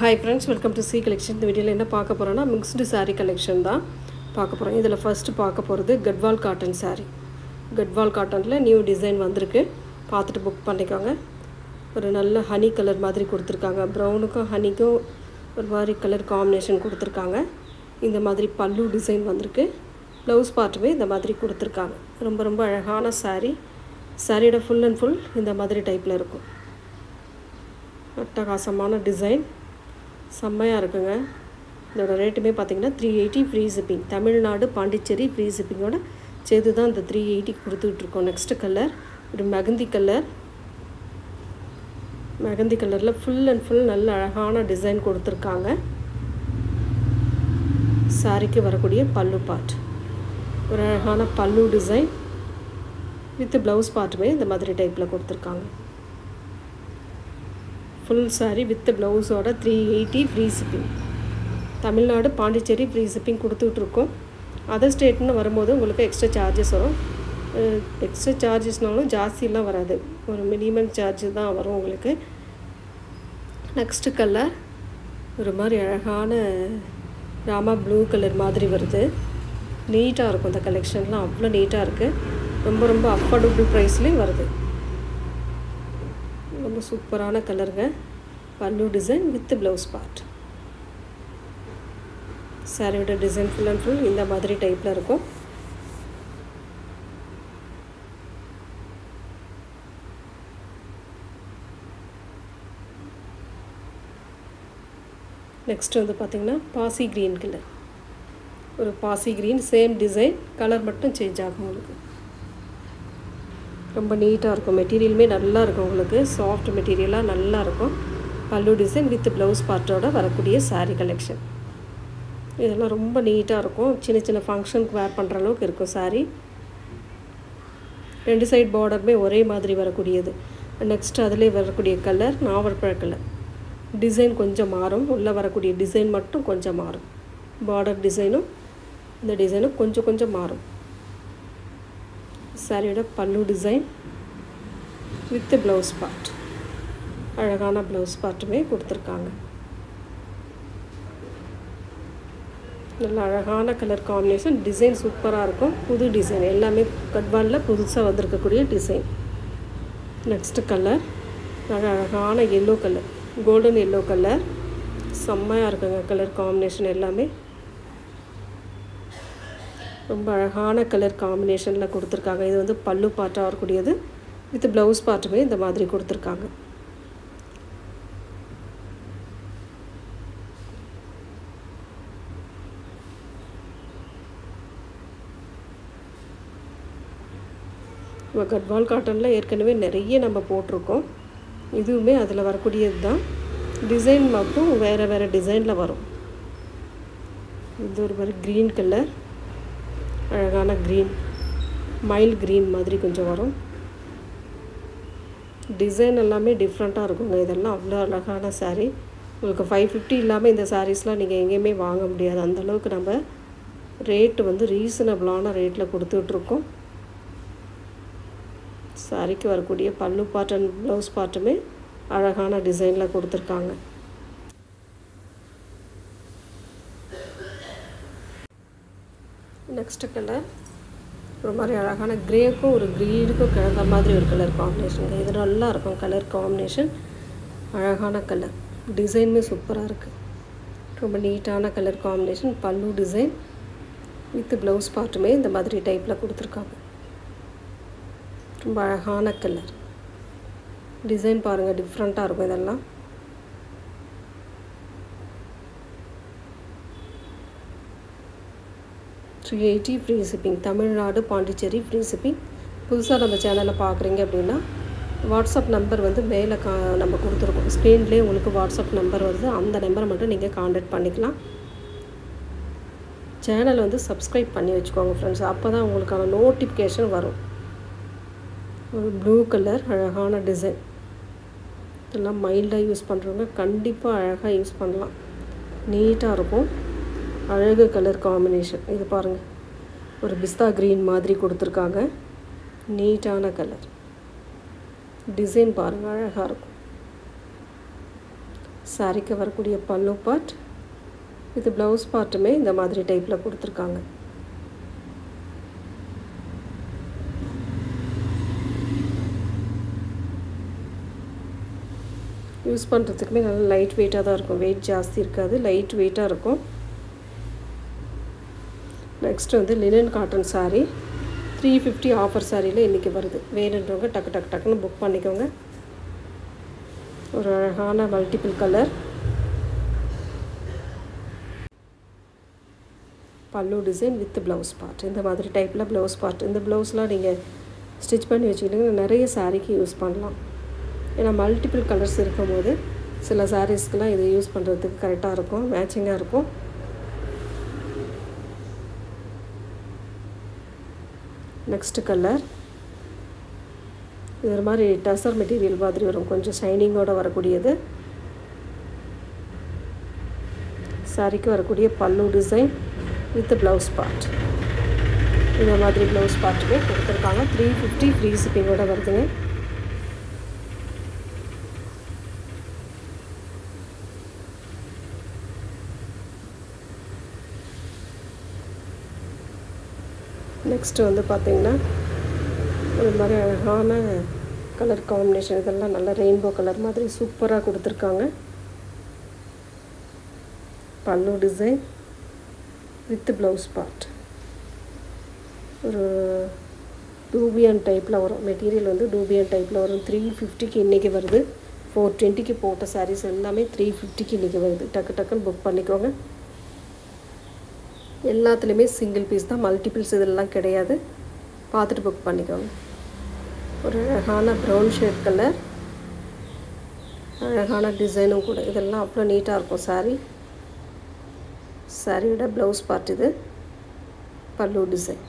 Hi friends, welcome to C collection. இந்த வீடியோல என்ன பார்க்க போறோம்னா mixed saree collection தான் பார்க்க போறோம். இதுல first பார்க்க போறது Gadwal cotton saree. Gadwal cottonல நியூ டிசைன் வந்திருக்கு. பார்த்துட்டு புக் பண்ணிக்கோங்க. ஒரு நல்ல ஹனி கலர் மாதிரி கொடுத்திருக்காங்க. பிரவுனுக்கும் ஹனிக்கும் ஒரு மாதிரி கலர் காம்பினேஷன் கொடுத்திருக்காங்க. இந்த மாதிரி பல்லு டிசைன் வந்திருக்கு. ப்ளவுஸ் பார்ட்டுமே இந்த மாதிரி கொடுத்திருக்காங்க. ரொம்ப அழகான saree. சாரியோட ஃபுல் அண்ட் ஃபுல் இந்த மாதிரி டைப்ல இருக்கும். அட்டகாசமான டிசைன் செம்மையாக இருக்குங்க. இதோட ரேட்டுமே பார்த்தீங்கன்னா 380 free shipping. Tamil Nadu Pondicherry free ஷிப்பிங்கோட சேர்த்து தான் இந்த 380 கொடுத்துட்ருக்கோம். நெக்ஸ்ட் கலர் ஒரு மெகந்தி கலர். மெகந்தி கலரில் ஃபுல் அண்ட் ஃபுல் நல்ல அழகான டிசைன் கொடுத்துருக்காங்க. சாரிக்கு வரக்கூடிய பல்லு பார்ட் ஒரு அழகான பல்லு டிசைன் வித் ப்ளவுஸ் பார்ட்டுமே இந்த மாதிரி டைப்பில் கொடுத்துருக்காங்க. ஃபுல் saree வித் ப்ளவுஸோட 380 free shipping. Tamil Nadu Pondicherry free shipping கொடுத்துட்ருக்கோம். அதர் ஸ்டேட்னு வரும்போது உங்களுக்கு எக்ஸ்ட்ரா சார்ஜஸ் வரும். எக்ஸ்ட்ரா சார்ஜஸ்னாலும் ஜாஸ்தியெலாம் வராது, ஒரு மினிமம் சார்ஜ் தான் வரும் உங்களுக்கு. நெக்ஸ்ட்டு கலர் ஒரு மாதிரி அழகான ராமா ப்ளூ கலர் மாதிரி வருது. நீட்டாக இருக்கும். இந்த கலெக்ஷன்லாம் அவ்வளோ நீட்டாக இருக்குது. ரொம்ப அஃபோர்டபுள் ப்ரைஸ்லேயும் வருது. ரொம்ப சூப்பரான கலருங்க. பல்லு டிசைன் வித் ப்ளவுஸ் பார்ட். சாரியோட டிசைன் ஃபுல் அண்ட் ஃபுல் இந்த மாதிரி டைப்பில் இருக்கும். நெக்ஸ்ட் வந்து பார்த்திங்கன்னா பாசி க்ரீன் கலர். ஒரு பாசி க்ரீன் சேம் டிசைன், கலர் மட்டும் சேஞ்ச் ஆகும் உங்களுக்கு. ரொம்ப நீட்டாக இருக்கும். மெட்டீரியலுமே நல்லா இருக்கும் உங்களுக்கு. சாஃப்ட் மெட்டீரியலாக நல்லா இருக்கும். பல்லு டிசைன் வித் ப்ளவுஸ் பார்ட்டோட வரக்கூடிய saree கலெக்ஷன். இதெல்லாம் ரொம்ப நீட்டாக இருக்கும். சின்ன ஃபங்க்ஷனுக்கு வேர் பண்ணுற அளவுக்கு இருக்கும் saree. ரெண்டு சைட் பார்டருமே ஒரே மாதிரி வரக்கூடியது. நெக்ஸ்ட் அதிலே வரக்கூடிய கலர் நாவற்பழ கலர். டிசைன் கொஞ்சம் மாறும். உள்ளே வரக்கூடிய டிசைன் மட்டும் கொஞ்சம் மாறும். பார்டர் டிசைனும் இந்த டிசைனும் கொஞ்சம் மாறும். சாரியோட பல்லு டிசைன் வித் ப்ளவுஸ் பார்ட். அழகான ப்ளவுஸ் பார்ட்டுமே கொடுத்துருக்காங்க. நல்ல அழகான கலர் காம்பினேஷன். டிசைன் சூப்பராக இருக்கும். புது டிசைன் எல்லாமே கட்வாலில் புதுசாக வந்திருக்கக்கூடிய டிசைன். நெக்ஸ்ட்டு கலர் நல்ல அழகான yellow colour, golden yellow colour. செம்மையாக இருக்குங்க கலர் காம்பினேஷன் எல்லாமே. ரொம்ப அழகான கலர் காம்பினேஷனில் கொடுத்துருக்காங்க. இது வந்து பல்லு பார்ட்டாக வரக்கூடியது. வித் ப்ளவுஸ் பார்ட்டுமே இந்த மாதிரி கொடுத்துருக்காங்க. இப்போ கட்வால் காட்டனில் ஏற்கனவே நிறைய நம்ம போட்டிருக்கோம். இதுவுமே அதில் வரக்கூடியது தான். டிசைன் மட்டும் வேறு டிசைனில் வரும். இது ஒரு மாதிரி க்ரீன் கலர், அழகான க்ரீன், மைல்ட் க்ரீன் மாதிரி கொஞ்சம் வரும். டிசைன் எல்லாமே டிஃப்ரெண்ட்டாக இருக்குங்க. இதெல்லாம் அவ்வளோ அழகான saree. உங்களுக்கு 550 இல்லாமல் இந்த சாரீஸ்லாம் நீங்கள் எங்கேயுமே வாங்க முடியாது. அந்தளவுக்கு நம்ம ரேட்டு வந்து ரீசனபிளான ரேட்டில் கொடுத்துட்ருக்கோம். சாரிக்கு வரக்கூடிய பல்லு பார்ட் அண்ட் ப்ளவுஸ் பார்ட்டுமே அழகான டிசைனில் கொடுத்துருக்காங்க. நெக்ஸ்ட் கலர் ஒரு மாதிரி அழகான க்ரேக்கும் ஒரு க்ரீனுக்கும் கிழந்த மாதிரி ஒரு கலர் காம்பினேஷன். இது நல்லா இருக்கும் கலர் காம்பினேஷன். அழகான கலர், டிசைனுமே சூப்பராக இருக்குது. ரொம்ப நீட்டான கலர் காம்பினேஷன். பல்லு டிசைன் வித் ப்ளவுஸ் பார்ட்டுமே இந்த மாதிரி டைப்பில் கொடுத்துருக்காங்க. ரொம்ப அழகான கலர் டிசைன் பாருங்கள், டிஃப்ரெண்ட்டாக இருக்கும். இதெல்லாம் $380 free shipping. Tamil Nadu Pondicherry free shipping. புதுசாக நம்ம சேனலில் பார்க்குறீங்க அப்படின்னா வாட்ஸ்அப் நம்பர் வந்து மேலே நம்ம கொடுத்துருக்கோம். ஸ்க்ரீன்லேயே உங்களுக்கு வாட்ஸ்அப் நம்பர் வருது. அந்த நம்பரை மட்டும் நீங்கள் கான்டாக்ட் பண்ணிக்கலாம். சேனலை வந்து சப்ஸ்கிரைப் பண்ணி வச்சுக்கோங்க ஃப்ரெண்ட்ஸ். அப்போ தான் உங்களுக்கான நோட்டிஃபிகேஷன் வரும். ஒரு ப்ளூ கலர் அழகான டிசைன். இதெல்லாம் மைல்டாக யூஸ் பண்ணுறவங்க கண்டிப்பாக அழகாக யூஸ் பண்ணலாம். நீட்டாக இருக்கும். அழகு கலர் காம்பினேஷன். இது பாருங்கள், ஒரு பிஸ்தா க்ரீன் மாதிரி கொடுத்துருக்காங்க. நீட்டான கலர். டிசைன் பாருங்கள், அழகாக இருக்கும். சாரிக்கு வரக்கூடிய பல்லு பார்ட், இது ப்ளவுஸ் பார்ட்டுமே இந்த மாதிரி டைப்பில் கொடுத்துருக்காங்க. யூஸ் பண்ணுறதுக்குமே நல்லா லைட் வெயிட்டாக தான் இருக்கும். வெயிட் ஜாஸ்தி இருக்காது, லைட் வெயிட்டாக இருக்கும். நெக்ஸ்ட் வந்து லினன் காட்டன் சாரீ 350 ஆஃபர் சாரியில் இன்றைக்கி வருது. வேணுன்றவங்க டக்குன்னு புக் பண்ணிக்கோங்க. ஒரு அழகான மல்டிபிள் கலர் பல்லு டிசைன் வித் ப்ளவுஸ் பார்ட். இந்த மாதிரி டைப்பில் ப்ளவுஸ் பார்ட். இந்த ப்ளவுஸ்லாம் நீங்கள் ஸ்டிச் பண்ணி வச்சுக்கிட்டிங்கன்னா நிறைய சாரீக்கு யூஸ் பண்ணலாம். ஏன்னா மல்டிபிள் கலர்ஸ் இருக்கும்போது சில சாரீஸ்க்கெலாம் இதை யூஸ் பண்ணுறதுக்கு கரெக்டாக இருக்கும், மேட்சிங்காக இருக்கும். நெக்ஸ்ட் கலர் இது ஒரு மாதிரி டசர் மெட்டீரியல் மாதிரி வரும், கொஞ்சம் ஷைனிங்கோடு வரக்கூடியது. சாரிக்கு வரக்கூடிய பல்லு டிசைன் வித் ப்ளவுஸ் பார்ட். இந்த மாதிரி ப்ளவுஸ் பார்ட்டுமே கொடுத்துருக்காங்க. 350 ஃப்ரீ ஷிப்பிங்கோடு வருதுங்க. நெக்ஸ்ட்டு வந்து பார்த்திங்கன்னா ஒரு மாதிரி அழகான கலர் காம்பினேஷன். இதெல்லாம் நல்லா ரெயின்போ கலர் மாதிரி சூப்பராக கொடுத்துருக்காங்க. பல்லு டிசைன் வித் ப்ளவுஸ் பார்ட். ஒரு டூபியன் டைப்பில் வரும். மெட்டீரியல் வந்து டூபியன் டைப்பில் வரும். 350க்கு இன்றைக்கி வருது. 420க்கு போட்ட சாரீஸ் எல்லாமே 350க்கு இன்றைக்கி வருது. டக்குன்னு புக் பண்ணிக்கோங்க. எல்லாத்துலேயுமே சிங்கிள் பீஸ் தான், மல்டிபிள்ஸ் இதெல்லாம் கிடையாது. பார்த்துட்டு புக் பண்ணிக்கோங்க. ஒரு அழகான ப்ரௌன் ஷேட் கலர், அழகான டிசைனும் கூட. இதெல்லாம் அவ்வளோ நீட்டாக இருக்கும் சாரீ. சாரியோட ப்ளவுஸ் பார்ட் இது. பல்லு டிசைன்.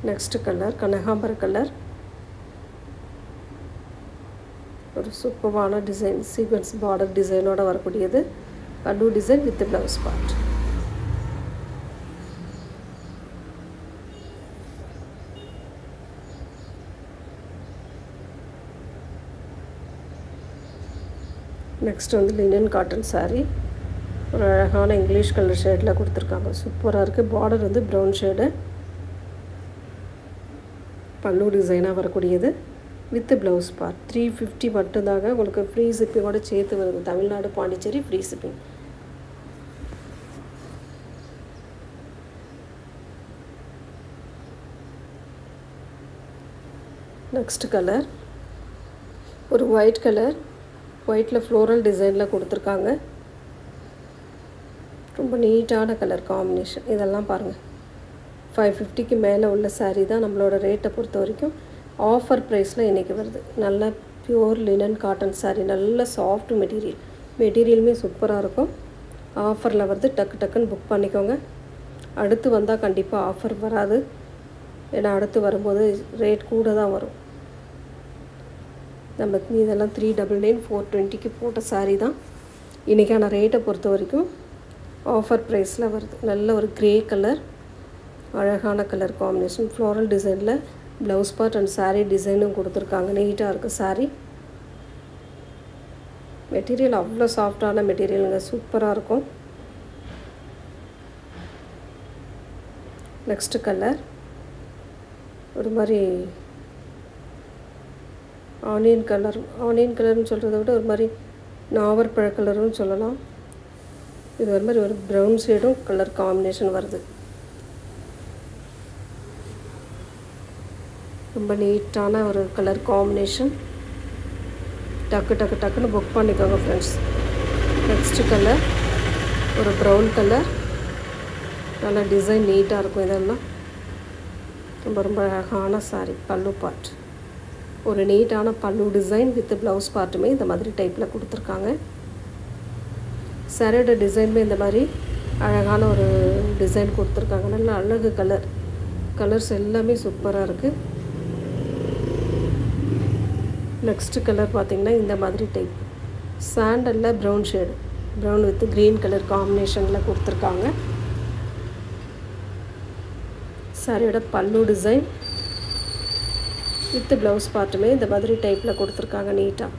நெக்ஸ்ட் கலர் கனகாம்பர கலர். ஒரு சூப்பரான டிசைன், சீக்வன்ஸ் பார்டர் டிசைனோடு வரக்கூடியது. Pallu design with blouse part. Next வந்து லினன் காட்டன் சாரீ. ஒரு அழகான இங்கிலீஷ் கலர் ஷேடில் கொடுத்துருக்காங்க. சூப்பராக இருக்குது. பார்டர் வந்து ப்ரௌன் ஷேடு. பல்லு டிசைனாக வரக்கூடியது வித் ப்ளவுஸ் பார்ட். 350 மட்டும்தாங்க. உங்களுக்கு ஃப்ரீ ஷிப்பிங்கோடு சேர்த்து வருது. Tamil Nadu Pondicherry free shipping. Next colour ஒரு ஒயிட் கலர். ஒயிட்டில் ஃப்ளோரல் டிசைனில் கொடுத்துருக்காங்க. ரொம்ப நீட்டான கலர் காம்பினேஷன். இதெல்லாம் பாருங்கள், 550க்கு மேலே உள்ள சாரீ தான். நம்மளோட ரேட்டை பொறுத்த வரைக்கும் ஆஃபர் ப்ரைஸில் இன்றைக்கி வருது. நல்ல பியூர் லினன் காட்டன் சாரீ. நல்ல சாஃப்ட் மெட்டீரியல். மெட்டீரியலுமே சூப்பராக இருக்கும். ஆஃபரில் வருது. டக்குன்னு புக் பண்ணிக்கோங்க. அடுத்து வந்தால் கண்டிப்பாக ஆஃபர் வராது. ஏன்னா அடுத்து வரும்போது ரேட் கூட தான் வரும். நம்ம இதெல்லாம் 399 420க்கு போட்ட சாரீ தான். இன்றைக்கான ரேட்டை பொறுத்த வரைக்கும் ஆஃபர் ப்ரைஸில் வருது. நல்ல ஒரு க்ரே கலர், அழகான கலர் காம்பினேஷன். ஃப்ளோரல் டிசைனில் ப்ளவுஸ் பார்ட் அண்ட் சாரீ டிசைனும் கொடுத்துருக்காங்க. நீட்டாக இருக்குது சாரீ. மெட்டீரியல் அவ்வளோ சாஃப்டான மெட்டீரியலுங்க. சூப்பராக இருக்கும். நெக்ஸ்ட் கலர் ஒரு மாதிரி ஆனியன் கலர். ஆனியன் கலர்னு சொல்கிறத விட ஒரு மாதிரி நாவற்பழ கலருன்னு சொல்லலாம். இது ஒரு மாதிரி ஒரு ப்ரௌன் ஷேடும் கலர் காம்பினேஷன் வருது. ரொம்ப நீட்டான ஒரு கலர் காம்பினேஷன். டக்குன்னு புக் பண்ணிக்கோங்க ஃப்ரெண்ட்ஸ். நெக்ஸ்ட் கலர் ஒரு ப்ரௌன் கலர். நல்லா டிசைன் நீட்டாக இருக்கும். இதெல்லாம் ரொம்ப அழகான சாரீ. பல்லு பார்ட் ஒரு நீட்டான பல்லு டிசைன் வித் ப்ளவுஸ் பார்ட்டுமே இந்த மாதிரி டைப்பில் கொடுத்துருக்காங்க. சாரியோட டிசைனுமே இந்த மாதிரி அழகான ஒரு டிசைன் கொடுத்துருக்காங்க. நல்ல அழகு கலர். கலர்ஸ் எல்லாமே சூப்பராக இருக்குது. நெக்ஸ்ட் கலர் பார்த்திங்கன்னா இந்த மாதிரி டைப் சாண்டலில் brown shade. Brown with green colour காம்பினேஷனில் கொடுத்துருக்காங்க. சாரியோட பல்லு டிசைன் வித் ப்ளவுஸ் பார்ட்டுமே இந்த மாதிரி டைப்பில் கொடுத்துருக்காங்க நீட்டாக.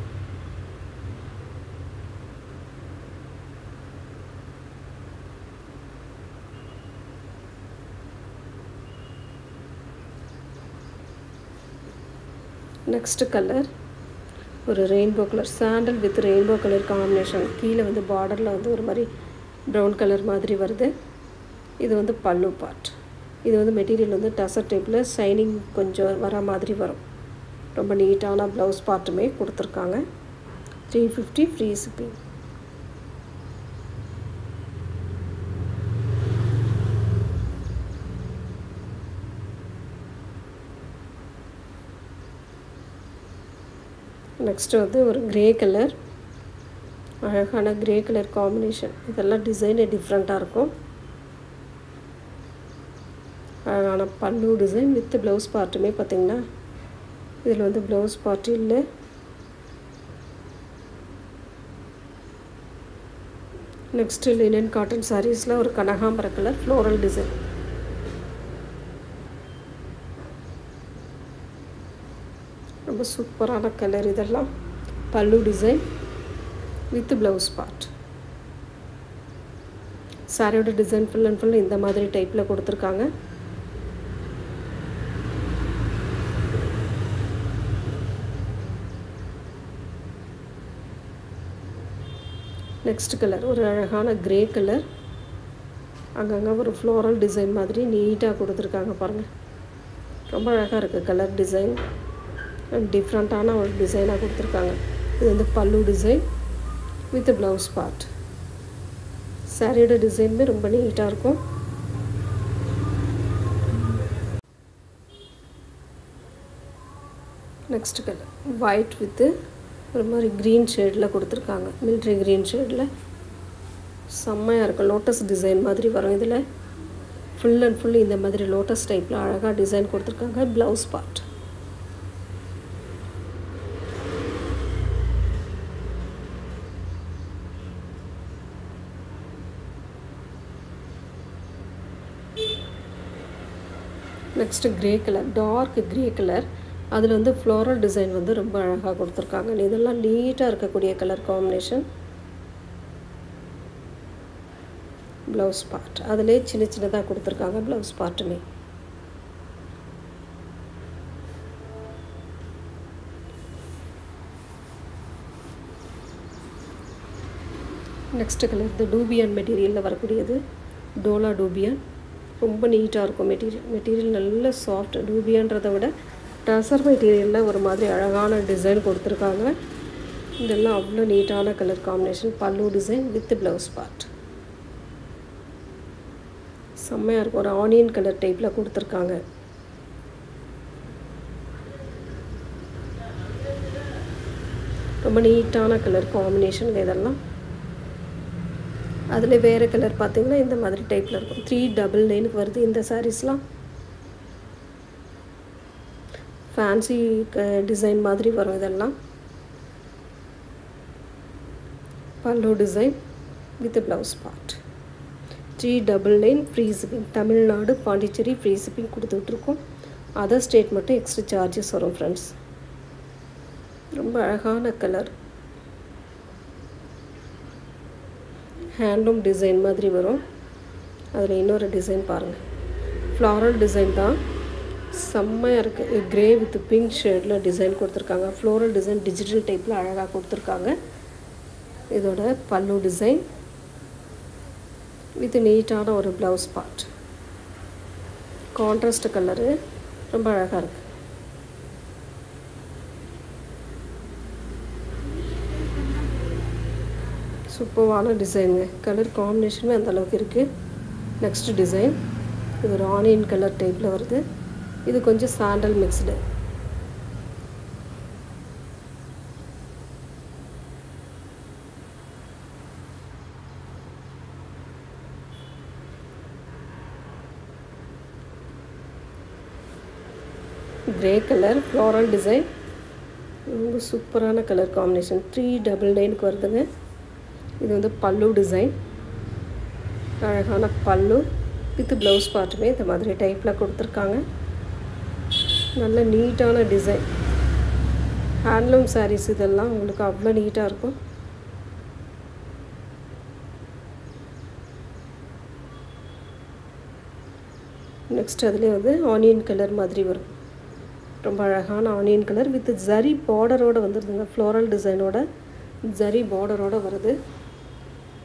நெக்ஸ்ட் கலர் ஒரு rainbow colour, sandal with rainbow colour combination. கீழே வந்து பார்டரில் வந்து ஒரு மாதிரி ப்ரௌன் கலர் மாதிரி வருது. இது வந்து பல்லு பார்ட். இது வந்து மெட்டீரியல் வந்து டசர் டைப்பில் ஷைனிங் கொஞ்சம் வர மாதிரி வரும். ரொம்ப நீட்டான ப்ளவுஸ் பார்ட்டுமே கொடுத்துருக்காங்க. 350 ஃப்ரீ ஷிப்பிங். நெக்ஸ்ட்டு வந்து ஒரு க்ரே கலர், அழகான க்ரே கலர் காம்பினேஷன். இதெல்லாம் டிசைனே டிஃப்ரெண்ட்டாக இருக்கும். அழகான பல்லு டிசைன் வித் ப்ளவுஸ் பார்ட்டுமே பார்த்திங்கன்னா இதில் வந்து ப்ளவுஸ் பார்ட் இல்லை. நெக்ஸ்ட்டு லினன் காட்டன் சாரீஸில் ஒரு கனகாம்பர கலர் ஃப்ளோரல் டிசைன். ரொம்ப சூப்பரான கலர் இதெல்லாம். பல்லு டிசைன் வித் ப்ளவுஸ் பார்ட். சாரியோட டிசைன் ஃபுல் அண்ட் ஃபுல் இந்த மாதிரி டைப்பில் கொடுத்துருக்காங்க. நெக்ஸ்ட் கலர் ஒரு அழகான க்ரே கலர். அங்கங்கே ஒரு ஃப்ளோரல் டிசைன் மாதிரி நீட்டாக கொடுத்துருக்காங்க பாருங்கள். ரொம்ப அழகாக இருக்குது கலர் டிசைன். டிஃப்ரெண்ட்டான ஒரு டிசைனாக கொடுத்துருக்காங்க. இது வந்து பல்லு டிசைன் வித் ப்ளவுஸ் பார்ட். சாரியோட டிசைனுமே ரொம்ப நீட்டாக இருக்கும். நெக்ஸ்ட் கலர் ஒயிட் வித்து ஒரு மாதிரி க்ரீன் ஷேடில் கொடுத்துருக்காங்க. மிலிட்ரி க்ரீன் ஷேடில் செம்மையாக இருக்கும். லோட்டஸ் டிசைன் மாதிரி வரும். இதில் ஃபுல் அண்ட் ஃபுல் இந்த மாதிரி லோட்டஸ் டைப்பில் அழகாக டிசைன் கொடுத்துருக்காங்க. Blouse part. Next grey colour, dark grey colour. அதில் வந்து ஃப்ளோரல் டிசைன் வந்து ரொம்ப அழகாக கொடுத்துருக்காங்க. இதெல்லாம் நீட்டாக இருக்கக்கூடிய கலர் காம்பினேஷன். ப்ளவுஸ் பார்ட் அதிலே சின்ன சின்னதாக கொடுத்துருக்காங்க. ப்ளவுஸ் பார்ட்டுமே நெக்ஸ்ட் கலர் இந்த டூபியான் மெட்டீரியலில் வரக்கூடியது. டோலா டூபியான் ரொம்ப நீட்டாக இருக்கும். மெட்டீரியல் நல்ல சாஃப்ட். டூபியான்றதை விட டசர் மெட்டீரியலில் ஒரு மாதிரி அழகான டிசைன் கொடுத்துருக்காங்க. இதெல்லாம் அவ்வளோ நீட்டான கலர் காம்பினேஷன். பல்லு டிசைன் வித் ப்ளவுஸ் பார்ட் செம்மையாக இருக்கும். ஒரு ஆனியன் கலர் டைப்பில் கொடுத்துருக்காங்க. ரொம்ப நீட்டான கலர் காம்பினேஷன் இதெல்லாம். அதில் வேறு கலர் பார்த்திங்கன்னா இந்த மாதிரி டைப்பில் இருக்கும். 399 வருது இந்த சாரீஸ்லாம். ஃபேன்சி டிசைன் மாதிரி வரும் இதெல்லாம். பல்லு design with blouse part. 399 free shipping. Tamil Nadu Pondicherry free shipping கொடுத்துட்ருக்கோம். அதர் ஸ்டேட் மட்டும் எக்ஸ்ட்ரா சார்ஜஸ் வரும் ஃப்ரெண்ட்ஸ். ரொம்ப அழகான கலர். ஹேண்ட்லூம் டிசைன் மாதிரி வரும். அதில் இன்னொரு டிசைன் பாருங்கள். ஃப்ளாரல் டிசைன் தான். செம்மையாக இருக்குது. க்ரே வித் பிங்க் ஷேடில் டிசைன் கொடுத்துருக்காங்க. ஃப்ளோரல் டிசைன் டிஜிட்டல் டைப்பில் அழகாக கொடுத்துருக்காங்க. இதோட பல்லு டிசைன் வித் நீட்டான ஒரு ப்ளவுஸ் பார்ட். கான்ட்ராஸ்ட் கலரு ரொம்ப அழகாக இருக்குது. சூப்பரான டிசைனுங்க. கலர் காம்பினேஷனுமே அந்தளவுக்கு இருக்குது. நெக்ஸ்ட் டிசைன் இது ஒரு ஆனியன் கலர் டைப்பில் வருது. இது கொஞ்சம் sandal mixed. Grey colour floral design. ரொம்ப சூப்பரான கலர் காம்பினேஷன். 399 வருதுங்க. இது வந்து பல்லு டிசைன். அழகான பல்லு வித் ப்ளவுஸ் பார்ட்டுமே இந்த மாதிரி டைப்பில் கொடுத்துருக்காங்க. நல்ல நீட்டான டிசைன். ஹேண்ட்லூம் சாரீஸ் இதெல்லாம் உங்களுக்கு அவ்வளோ நீட்டாக இருக்கும். நெக்ஸ்ட் அதுலேயே வந்து ஆனியன் கலர் மாதிரி வரும். ரொம்ப அழகான ஆனியன் கலர் வித் ஜரி பார்டரோடு வந்துடுதுங்க. ஃப்ளோரல் டிசைனோட ஜரி பார்டரோடு வருது.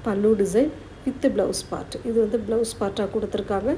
Pallu design with blouse part. இது வந்து ப்ளவுஸ் பார்ட்டாக கொடுத்துருக்காங்க.